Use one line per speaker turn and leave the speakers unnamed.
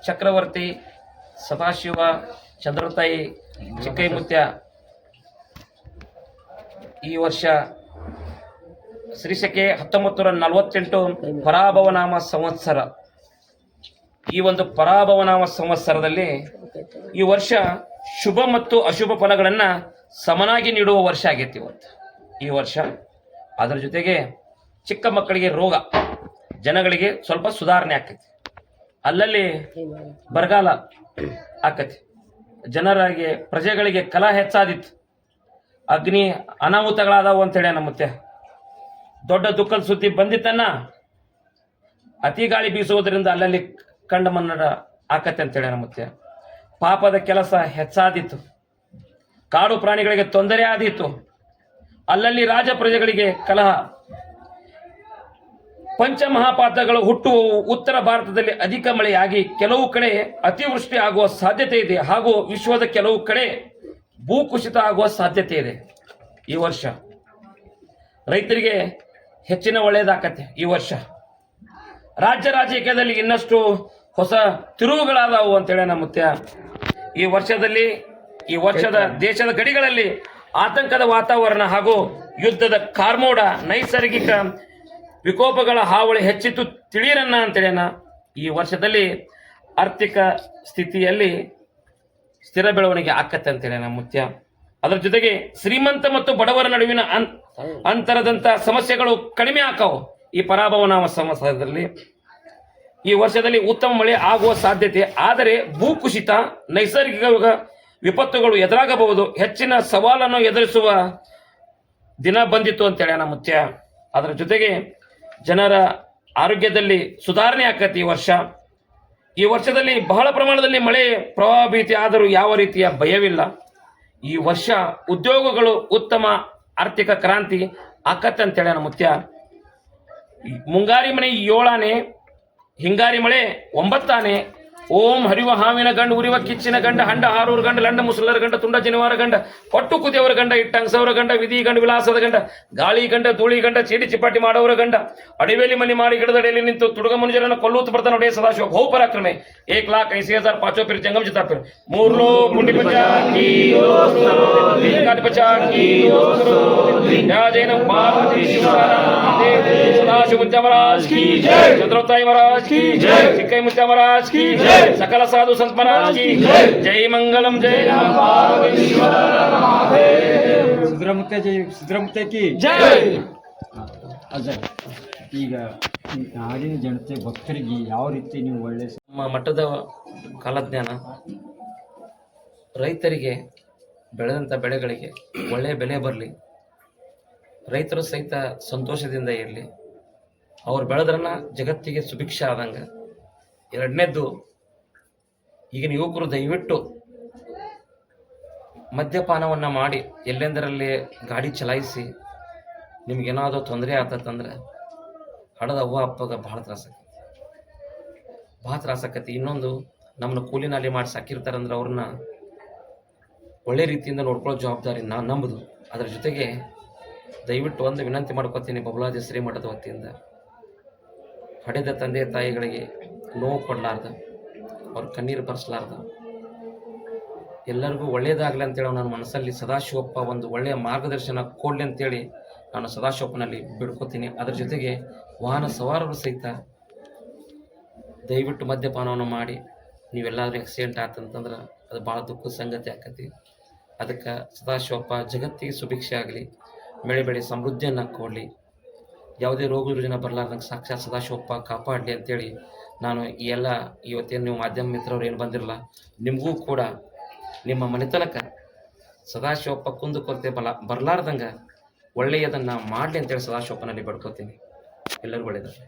ಚಕ್ರವರ್ತಿ ಸದಾಶಿವ ಚಂದ್ರತಾಯಿ ಚಿಕ್ಕೈಮುತ್ಯ ಈ ವರ್ಷ ಶ್ರೀಶಕೆ 1948 ಪರಾಭವನಾಮ ಸಂವತ್ಸರ. ಈ ಒಂದು ಪರಾಭವನಾಮ ಸಂವತ್ಸರದಲ್ಲಿ ಈ ವರ್ಷ ಶುಭ ಮತ್ತು ಅಶುಭ ಫಲಗಳನ್ನು ಸಮನಾಗಿ ನೀಡುವ ವರ್ಷ ಆಗೈತಿ ಇವತ್ತು ಈ ವರ್ಷ. ಅದರ ಜೊತೆಗೆ ಚಿಕ್ಕ ಮಕ್ಕಳಿಗೆ ರೋಗ, ಜನಗಳಿಗೆ ಸ್ವಲ್ಪ ಸುಧಾರಣೆ ಆಕೈತಿ, ಅಲ್ಲಲ್ಲಿ ಬರಗಾಲ ಆಕತಿ, ಜನರಿಗೆ ಪ್ರಜೆಗಳಿಗೆ ಕಲಹ ಹೆಚ್ಚಾದಿತ್ತು, ಅಗ್ನಿ ಅನಾಹುತಗಳಾದವು ಅಂತೇಳಿ ನಮ್ಮತ್ತೆ ದೊಡ್ಡ ದುಃಖದ ಸುದ್ದಿ ಬಂದಿತ್ತನ್ನ. ಅತಿ ಗಾಳಿ ಬೀಸುವುದರಿಂದ ಅಲ್ಲಲ್ಲಿ ಕಂಡ ಮನ್ನಡ ಆಕತ್ತೆ ಅಂತೇಳಿ ನಮ್ಮತ್ತೆ. ಪಾಪದ ಕೆಲಸ ಹೆಚ್ಚಾದಿತ್ತು, ಕಾಡು ಪ್ರಾಣಿಗಳಿಗೆ ತೊಂದರೆ ಆದೀತು, ಅಲ್ಲಲ್ಲಿ ರಾಜ ಪ್ರಜೆಗಳಿಗೆ ಕಲಹ. ಪಂಚಮಹಾಪಾತಗಳು ಹುಟ್ಟುವವು. ಉತ್ತರ ಭಾರತದಲ್ಲಿ ಅಧಿಕ ಮಳೆಯಾಗಿ ಕೆಲವು ಕಡೆ ಅತಿವೃಷ್ಟಿ ಆಗುವ ಸಾಧ್ಯತೆ ಇದೆ, ಹಾಗೂ ವಿಶ್ವದ ಕೆಲವು ಕಡೆ ಭೂಕುಸಿತ ಆಗುವ ಸಾಧ್ಯತೆ ಇದೆ. ಈ ವರ್ಷ ರೈತರಿಗೆ ಹೆಚ್ಚಿನ ಒಳ್ಳೆಯದಾಕತ್ತೆ. ಈ ವರ್ಷ ರಾಜ್ಯ ರಾಜಕೀಯದಲ್ಲಿ ಇನ್ನಷ್ಟು ಹೊಸ ತಿರುವುಗಳಾದವು ಅಂತೇಳಿ ನಮ್ಮುತ್ಯ. ಈ ವರ್ಷದ ದೇಶದ ಗಡಿಗಳಲ್ಲಿ ಆತಂಕದ ವಾತಾವರಣ ಹಾಗೂ ಯುದ್ಧದ ಕಾರ್ಮೋಡ, ನೈಸರ್ಗಿಕ ವಿಕೋಪಗಳ ಹಾವಳಿ ಹೆಚ್ಚಿತು ತಿಳಿಯರನ್ನ ಅಂತೇಳಿನ. ಈ ವರ್ಷದಲ್ಲಿ ಆರ್ಥಿಕ ಸ್ಥಿತಿಯಲ್ಲಿ ಸ್ಥಿರ ಬೆಳವಣಿಗೆ ಆಕತ್ತೆ ಅಂತೇಳಿ ನಮ್ಮ ಮುತ್ಯ. ಅದರ ಜೊತೆಗೆ ಶ್ರೀಮಂತ ಮತ್ತು ಬಡವರ ನಡುವಿನ ಅಂತರದಂಥ ಸಮಸ್ಯೆಗಳು ಕಡಿಮೆ ಆಕಾವು. ಈ ಪರಾಭವನಾಮ ಸಂವತ್ಸರದಲ್ಲಿ ಈ ವರ್ಷದಲ್ಲಿ ಉತ್ತಮ ಮಳೆ ಆಗುವ ಸಾಧ್ಯತೆ, ಆದರೆ ಭೂಕುಸಿತ, ನೈಸರ್ಗಿಕ ವಿಪತ್ತುಗಳು ಎದುರಾಗಬಹುದು. ಹೆಚ್ಚಿನ ಸವಾಲನ್ನು ಎದುರಿಸುವ ದಿನ ಬಂದಿತ್ತು ಅಂತೇಳಿ ನಮ್ಮ ಮುತ್ಯ. ಅದರ ಜೊತೆಗೆ ಜನರ ಆರೋಗ್ಯದಲ್ಲಿ ಸುಧಾರಣೆ ಆಕತಿ ಈ ವರ್ಷ. ಈ ವರ್ಷದಲ್ಲಿ ಬಹಳ ಪ್ರಮಾಣದಲ್ಲಿ ಮಳೆ ಪ್ರವಾಹ ಭೀತಿ ಆದರೂ ಯಾವ ರೀತಿಯ ಭಯವಿಲ್ಲ. ಈ ವರ್ಷ ಉದ್ಯೋಗಗಳು ಉತ್ತಮ ಆರ್ಥಿಕ ಕ್ರಾಂತಿ ಆಕತ್ತೆ ಅಂತೇಳಿ ನಮ್ಮ ಮುತ್ಯ. ಮುಂಗಾರಿ ಮಳೆ 7 ಆನೆ, ಹಿಂಗಾರಿ ಮಳೆ 9 ಆನೆ. ಓಂ ಹರಿವ ಹಾವಿನ ಗಂಡ, ಉರಿವ ಕಿಚ್ಚಿನ ಗಂಡ, ಹಂಡ ಹಾರೂರು ಗಂಡ, ಲಂಡ ಮುಸಲರ ಗಂಡ, ತುಂಡ ಜನಿವಾರ ಗಂಡ, ಹೊಟ್ಟು ಕುದಿಯವರ ಗಂಡ, ಇಟ್ಟಂಗಸವರ ಗಂಡ, ವಿಧಿ ಗಂಡ, ವಿಲಾಸದ ಗಂಡ, ಗಾಳಿ ಗಂಡ, ಧೂಳಿ ಗಂಡ, ಚೀಟಿ ಚಿಪ್ಪಾಟಿ ಮಾಡೋವರ ಗಂಡ, ಅಡಿವೇಲಿ ಮನಿ ಮಾಡಿ ಗಿಡದಡಿಯಲ್ಲಿ ನಿಂತು ತುಡುಗ ಮನುಜರನ್ನು ಕೊಲ್ಲೂತು ಬರ್ತಾನೆ ನೋಡೇ ಸದಾಶಿವ ಬಹು ಪರಾಕ್ರಮೆ. 1,80,000 ಪಾಚೋ ಪಿರ್ ಜಂಗಮ್ ಜಿತಾ ಪಿರ್ ಮೂರ್ಲೋ ಪುಂಡಿ ಪಚಾ ಕಿ ಕಾಟಿ ಪಚಾ ಕಿ ಜೈನ ಪಾರ್ವತಿ ಸದಾಶಿವ ಮುತ್ಯ ಮಹಾರಾಜ್ ಕಿ ಜೈ, ಚಂದ್ರತಾಯಿ ಮಹಾರಾಜ್ ಕಿ ಜೈ, ಚಿಕ್ಕೈ ಮುತ್ಯ ಮಹಾರಾಜ್ ಕಿ ಜೈ, सकल साधु संत महाराज की जय मंगलम जय
ಸಿದ್ದರಾಮಯ್ಯ ಜೈ, ಸಿದ್ದರಾಮಯ್ಯ ಕಿ
ಜೈ.
ಅಜಯ್, ಈಗ ನಾಡಿನ ಜನತೆ ಭಕ್ತರಿಗೆ ಯಾವ ರೀತಿ ನೀವು ಒಳ್ಳೆ
ನಮ್ಮ ಮಠದ ಕಾಲಜ್ಞಾನ ರೈತರಿಗೆ ಬೆಳೆದಂಥ ಬೆಳೆಗಳಿಗೆ ಒಳ್ಳೆಯ ಬೆಲೆ ಬರಲಿ, ರೈತರು ಸಹಿತ ಸಂತೋಷದಿಂದ ಇರಲಿ, ಅವ್ರು ಬೆಳೆದ್ರನ್ನ ಜಗತ್ತಿಗೆ ಸುಭಿಕ್ಷ ಆದಂಗೆ. ಎರಡನೇದ್ದು, ಈಗಿನ ಯುವಕರು ದಯವಿಟ್ಟು ಮದ್ಯಪಾನವನ್ನು ಮಾಡಿ ಎಲ್ಲೆಂದರಲ್ಲಿ ಗಾಡಿ ಚಲಾಯಿಸಿ ನಿಮಗೇನಾದರೂ ತೊಂದರೆ ಆತಂದ್ರೆ ಹಡದ ಅವ್ವ ಅಪ್ಪಗೆ ಭಾಳ ತ್ರಾಸಕ್ಕತಿ. ಇನ್ನೊಂದು, ನಮ್ಮನ್ನ ಕೂಲಿ ನಾಲಿ ಮಾಡಿ ಸಾಕಿರ್ತಾರಂದ್ರೆ ಅವ್ರನ್ನ ಒಳ್ಳೆ ರೀತಿಯಿಂದ ನೋಡ್ಕೊಳ್ಳೋ ಜವಾಬ್ದಾರಿ ನಮ್ಮದು. ಅದರ ಜೊತೆಗೆ ದಯವಿಟ್ಟು ಒಂದು ವಿನಂತಿ ಮಾಡ್ಕೊತೀನಿ ಬಬಲಾದಿ ಶ್ರೀಮಠದ ವತಿಯಿಂದ, ಹಡೆದ ತಂದೆ ತಾಯಿಗಳಿಗೆ ನೋವು ಕೊಡಲಾರ್ದ, ಅವ್ರ ಕಣ್ಣೀರು ಬರೆಸಲಾರ್ದ, ಎಲ್ಲರಿಗೂ ಒಳ್ಳೆಯದಾಗಲಿ ಅಂತೇಳಿ ನನ್ನ ಮನಸ್ಸಲ್ಲಿ ಸದಾಶಿವಪ್ಪ ಒಂದು ಒಳ್ಳೆಯ ಮಾರ್ಗದರ್ಶನ ಕೊಡಲಿ ಅಂತೇಳಿ ನಾನು ಸದಾಶಿವಪ್ಪನಲ್ಲಿ ಬಿಡ್ಕೋತೀನಿ. ಅದರ ಜೊತೆಗೆ ವಾಹನ ಸವಾರರು ಸಹಿತ ದಯವಿಟ್ಟು ಮದ್ಯಪಾನವನ್ನು ಮಾಡಿ ನೀವೆಲ್ಲಾದ್ರೂ ಆಕ್ಸಿಡೆಂಟ್ ಆತಂತಂದ್ರೆ ಅದು ಭಾಳ ದುಃಖದ ಸಂಗತಿ ಆಕತಿ. ಅದಕ್ಕೆ ಸದಾಶಿವಪ್ಪ ಜಗತ್ತಿಗೆ ಸುಭಿಕ್ಷೆ ಆಗಲಿ, ಬೆಳೆ ಸಮೃದ್ಧಿಯನ್ನು ಕೊಡಲಿ, ಯಾವುದೇ ರೋಗ ರುಜಿನ ಬರಲಾರ್ದಂಗೆ ಸಾಕ್ಷಾತ್ ಸದಾಶಿವಪ್ಪ ಕಾಪಾಡಲಿ ಅಂತೇಳಿ ನಾನು ಈ ಎಲ್ಲ ಇವತ್ತೇನು ನೀವು ಮಾಧ್ಯಮ ಮಿತ್ರರು ಏನು ಬಂದಿರಲ್ಲ, ನಿಮಗೂ ಕೂಡ ನಿಮ್ಮ ಮನೆತನಕ ಸದಾಶಿವಪ್ಪ ಕುಂದು ಕೊರತೆ ಬರಲಾರ್ದಂಗೆ ಒಳ್ಳೆಯದನ್ನು ಮಾಡಲಿ ಅಂತೇಳಿ ಸದಾಶಿವಪ್ಪನಲ್ಲಿ ಬೇಡ್ಕೋತೀನಿ. ಎಲ್ಲರಿಗೂ ಒಳ್ಳೆಯದಾಗಲಿ.